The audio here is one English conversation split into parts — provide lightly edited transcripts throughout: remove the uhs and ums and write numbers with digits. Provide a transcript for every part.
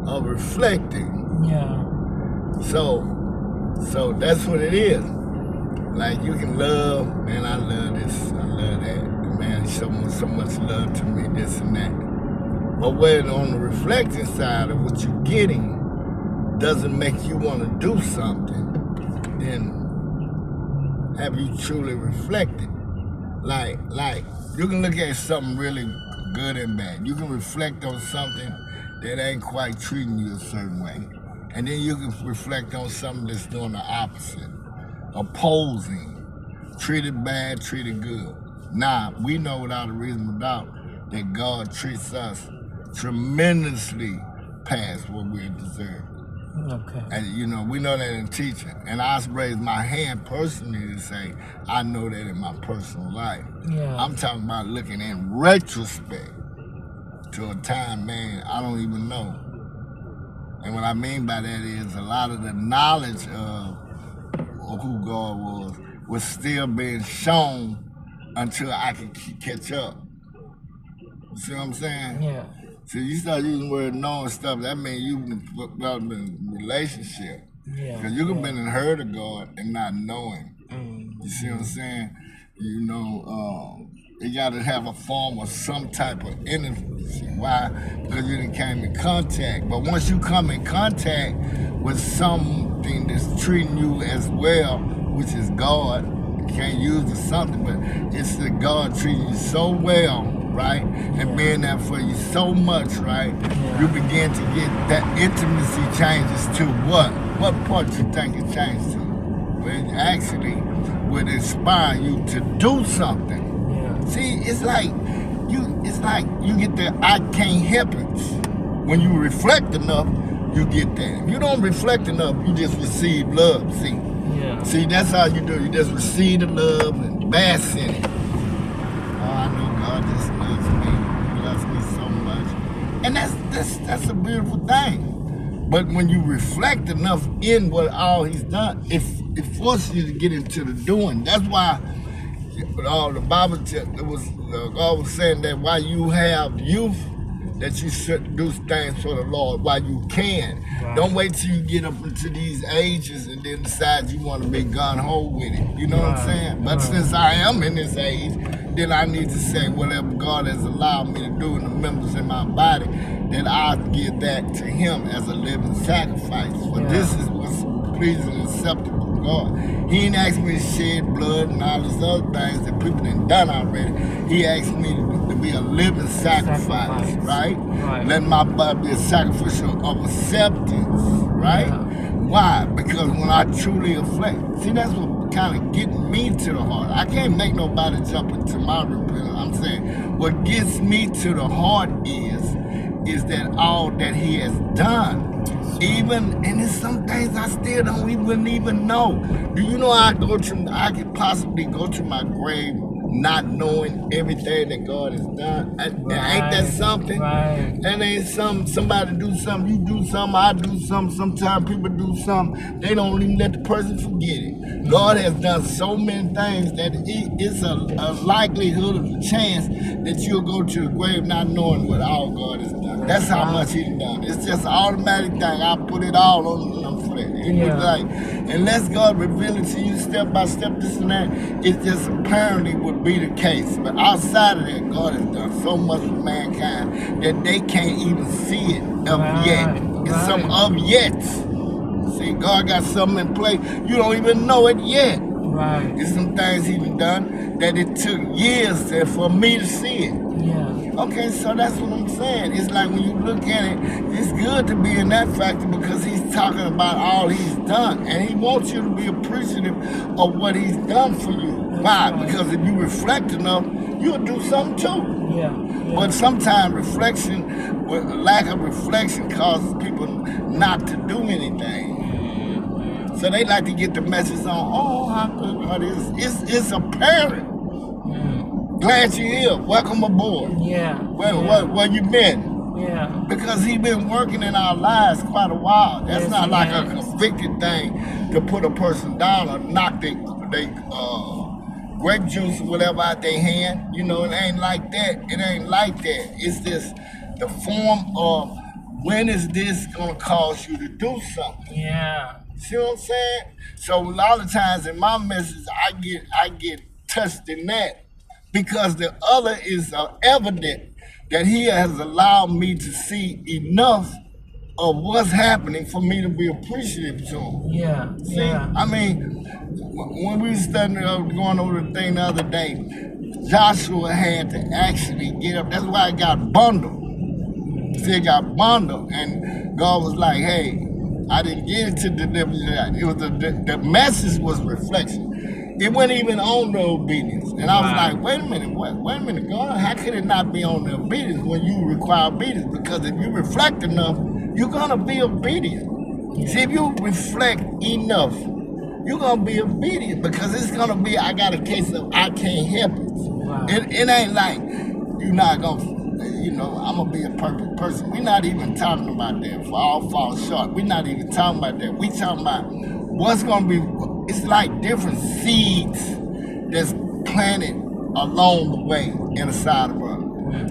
of reflecting. Yeah. So that's what it is. Like you can love, man, I love this, I love that. Man, so much love to me, this and that. But when on the reflecting side of what you're getting doesn't make you want to do something, then have you truly reflected? Like you can look at something really good and bad. You can reflect on something that ain't quite treating you a certain way. And then you can reflect on something that's doing the opposite. Opposing. Treated bad, treated good. Now, we know without a reasonable doubt that God treats us tremendously past what we deserve. Okay. And you know, we know that in teaching. And I raise my hand personally to say, I know that in my personal life. Yeah. I'm talking about looking in retrospect to a time, man, I don't even know. And what I mean by that is a lot of the knowledge of who God was still being shown until I could catch up. You see what I'm saying? Yeah. So you start using the word knowing stuff, that means you've been developing a relationship. Yeah. Because you could have been and heard of God and not knowing. Mm. You see what I'm saying? You know, you got to have a form of some type of intimacy. Why? Because you didn't came in contact. But once you come in contact with something that's treating you as well, which is God, you can't use the something, but it's the God treating you so well, right? And being there for you so much, right? You begin to get that intimacy changes to what? What part you think it changed to? Well, it actually would inspire you to do something. Yeah. See, it's like you get the I can't help it. When you reflect enough, you get that. If you don't reflect enough, you just receive love. See? Yeah. See, that's how you do it. You just receive the love and bask in it. Oh, I know God just loves me. He loves me so much. And that's a beautiful thing. But when you reflect enough in what all he's done, it forces you to get into the doing. That's why the Bible God was saying that while you have youth, that you should do things for the Lord while you can. Right. Don't wait till you get up into these ages and then decide you want to be gung-ho with it. You know what I'm saying? But since I am in this age, then I need to say whatever God has allowed me to do in the members in my body, then I'll give that to him as a living sacrifice. For this is what's pleasing and acceptable to God. He didn't ask me to shed blood and all these other things that people done done already. He asked me to be a living sacrifice, right? Let my body be a sacrificial of acceptance, right? Why? Because when I truly reflect, see, that's what kind of getting me to the heart. I can't make nobody jump into my repentance. I'm saying what gets me to the heart is that all that he has done. Even, and there's some things I still don't even know. Do you know I could possibly go to my grave not knowing everything that God has done? Ain't that something? And ain't somebody do something, you do something, I do something, sometimes people do something, they don't even let the person forget it. God has done so many things that it's a likelihood of a chance that you'll go to the grave not knowing what all God has done. That's how much he's done. It's just an automatic thing. I put it all on him for that. It was like, unless God reveal it to you step by step, this and that, it just apparently would be the case. But outside of that, God has done so much for mankind that they can't even see it yet. It's some of yet. See, God got something in play. You don't even know it yet. Right. It's some things he done that it took years for me to see it. Okay, so that's what I'm saying. It's like when you look at it, it's good to be in that factor because he's talking about all he's done. And he wants you to be appreciative of what he's done for you. Why? Because if you reflect enough, you'll do something too. But sometimes reflection, lack of reflection causes people not to do anything. So they like to get the message on, oh, how good God is. It's apparent. Glad you're here. Welcome aboard. Where you been? Because he's been working in our lives quite a while. That's not like a convicted thing to put a person down or knock their grape juice or whatever out their hand. You know, it ain't like that. It ain't like that. It's just the form of when is this gonna cause you to do something? Yeah. See what I'm saying? So a lot of times in my message, I get touched in that because the other is evident that he has allowed me to see enough of what's happening for me to be appreciative to him. Yeah. See, Yeah. I mean, when we were studying, going over the thing the other day, Joshua had to actually get up. That's why I got bundled. See, it got bundled, and God was like, "Hey, I didn't get it to deliver that. It was the message was reflection. It wasn't even on the obedience." And I was Right. like, "Wait a minute, wait a minute, God, how could it not be on the obedience when you require obedience? Because if you reflect enough, you're gonna be obedient. See, if you reflect enough, you're gonna be obedient because it's gonna be. I got a case of I can't help it. Right. It ain't like you're not gonna. I'm gonna be a perfect person. We're not even talking about that. For all fall short, we're not even talking about that. We talking about what's gonna be. It's like different seeds that's planted along the way inside of us.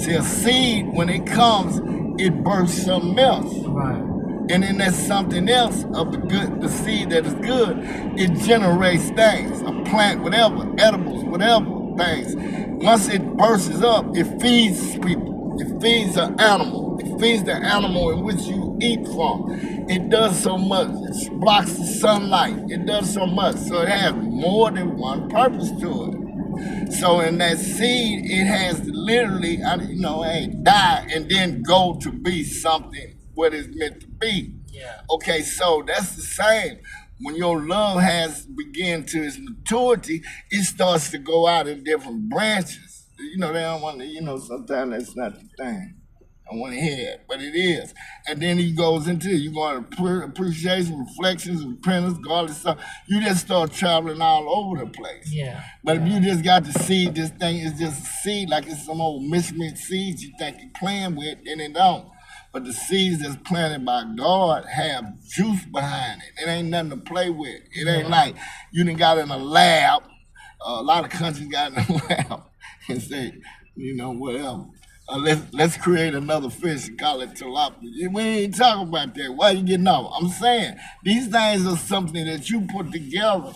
See, a seed when it comes, it births something else. Right. And then there's something else of the seed that is good. It generates things, a plant, whatever, edibles, whatever things. Once it bursts up, it feeds people. It feeds an animal. It feeds the animal in which you eat from. It does so much. It blocks the sunlight. It does so much. So it has more than one purpose to it. So in that seed, it has to literally, die and then go to be something what it's meant to be. Yeah. Okay, so that's the same. When your love has begun to its maturity, it starts to go out in different branches. They don't want to, sometimes that's not the thing. I want to hear it, but it is. And then he goes into you going to appreciation, reflections, repentance, godly stuff. You just start traveling all over the place. Yeah. But if you just got to seed, this thing is just a seed, like it's some old mismixed seeds you think you're playing with, and it don't. But the seeds that's planted by God have juice behind it. It ain't nothing to play with. It ain't like you done got in a lab. A lot of countries got in a lab and say, whatever. Let's create another fish and call it tilapia. We ain't talking about that. Why you getting off? I'm saying these things are something that you put together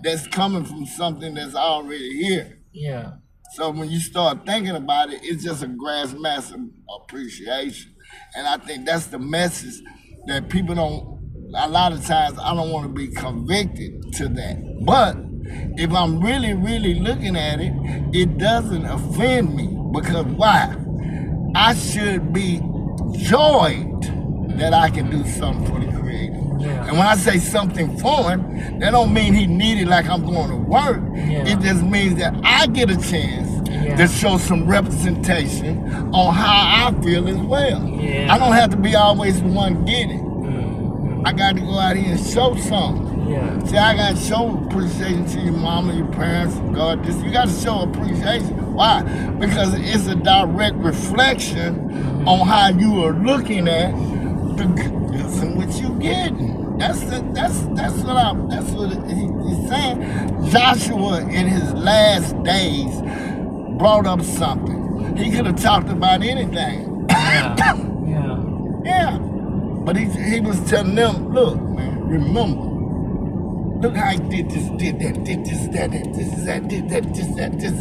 that's coming from something that's already here. Yeah. So when you start thinking about it, it's just a grass mass of appreciation. And I think that's the message that people don't, a lot of times I don't want to be convicted to that. But if I'm really, really looking at it, it doesn't offend me. Because why? I should be joyed that I can do something for the Creator. Yeah. And when I say something for him, that don't mean he needed like I'm going to work. Yeah. It just means that I get a chance to show some representation on how I feel as well. Yeah. I don't have to be always the one getting it. I got to go out here and show something. Yeah. See, I got to show appreciation to your mama, your parents, God. You got to show appreciation. Why? Because it's a direct reflection on how you are looking at the goodness in which you getting. That's what he's saying. Joshua in his last days brought up something. He could have talked about anything. Yeah. But he was telling them, look, man, remember. Look how he did this, did that, did this, that, this, that, did that, this,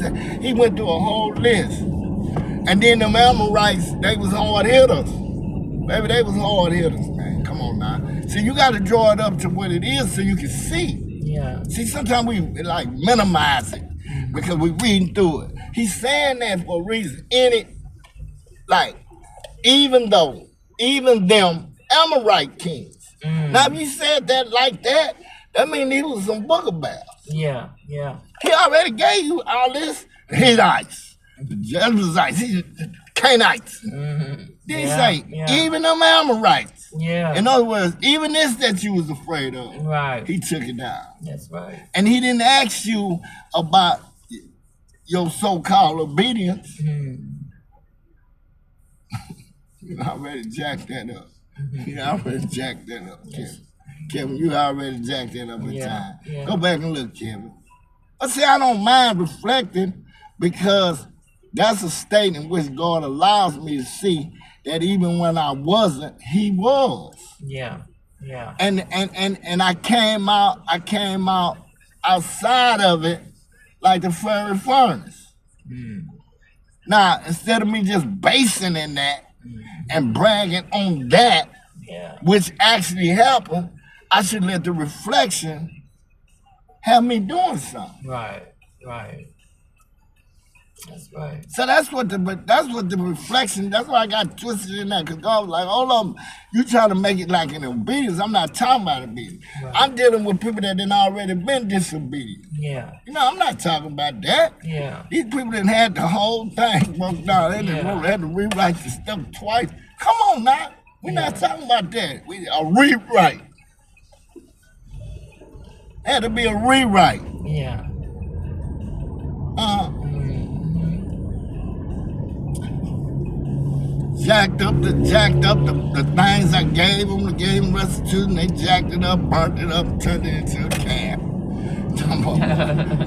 that. He went through a whole list. And then the Amorites, they was hard hitters. Baby, they was hard hitters, man. Come on now. So you got to draw it up to what it is so you can see. Yeah. See, sometimes we like minimize it because we reading through it. He's saying that for a reason. In it, like, even them Amorite kings. Now, if you said that like that, that means he was some booger bears. Yeah. He already gave you all this. Hittites, the Jebusites, the Canaanites. Then he say, even them Amorites. Yeah. In other words, even this that you was afraid of, right. He took it down. That's right. And he didn't ask you about your so-called obedience. You already jacked that up. You already jacked that up, Kevin. Kevin, you already jacked that up in time. Yeah. Go back and look, Kevin. But see, I don't mind reflecting because that's a state in which God allows me to see that even when I wasn't, he was. Yeah. Yeah. And I came out outside of it like the fiery furnace. Now, instead of me just basing in that and bragging on that, Yeah. which actually happened, I should let the reflection have me doing something. Right. Right. That's right. So that's what the reflection. That's why I got twisted in that, because God was like, "Hold on, you trying to make it like an obedience? I'm not talking about obedience. Right. I'm dealing with people that done already been disobedient. Yeah. You know, I'm not talking about that. Yeah. These people that had the whole thing broke down. They done had to rewrite the stuff twice. Come on now, we're not talking about that. We a rewrite. Had to be a rewrite. Yeah. Jacked up the things I gave them restitution. They jacked it up, burnt it up, turned it into a camp.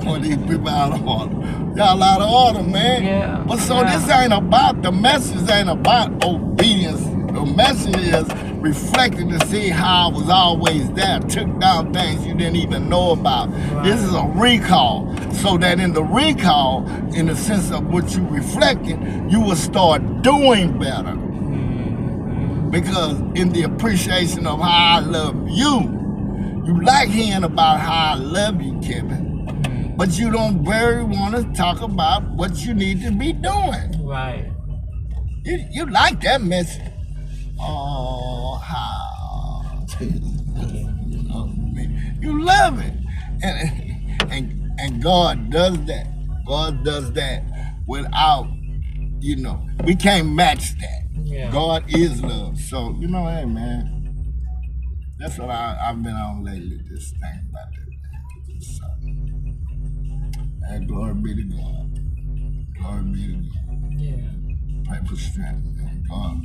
Boy, these people out of order. Y'all out of order, man. Yeah. But so this ain't about, the message ain't about obedience. The message is reflecting to see how I was always there. Took down things you didn't even know about. Right. This is a recall. So that in the recall, in the sense of what you reflected, you will start doing better. Because in the appreciation of how I love you, you like hearing about how I love you, Kevin, but you don't very want to talk about what you need to be doing. Right. You like that message. Oh, how you love it, and God does that. God does that without, we can't match that. Yeah. God is love. So hey man. That's what I've been on lately, this thing about that. So, glory be to God. Glory be to God. Yeah. Pray for strength, man. God.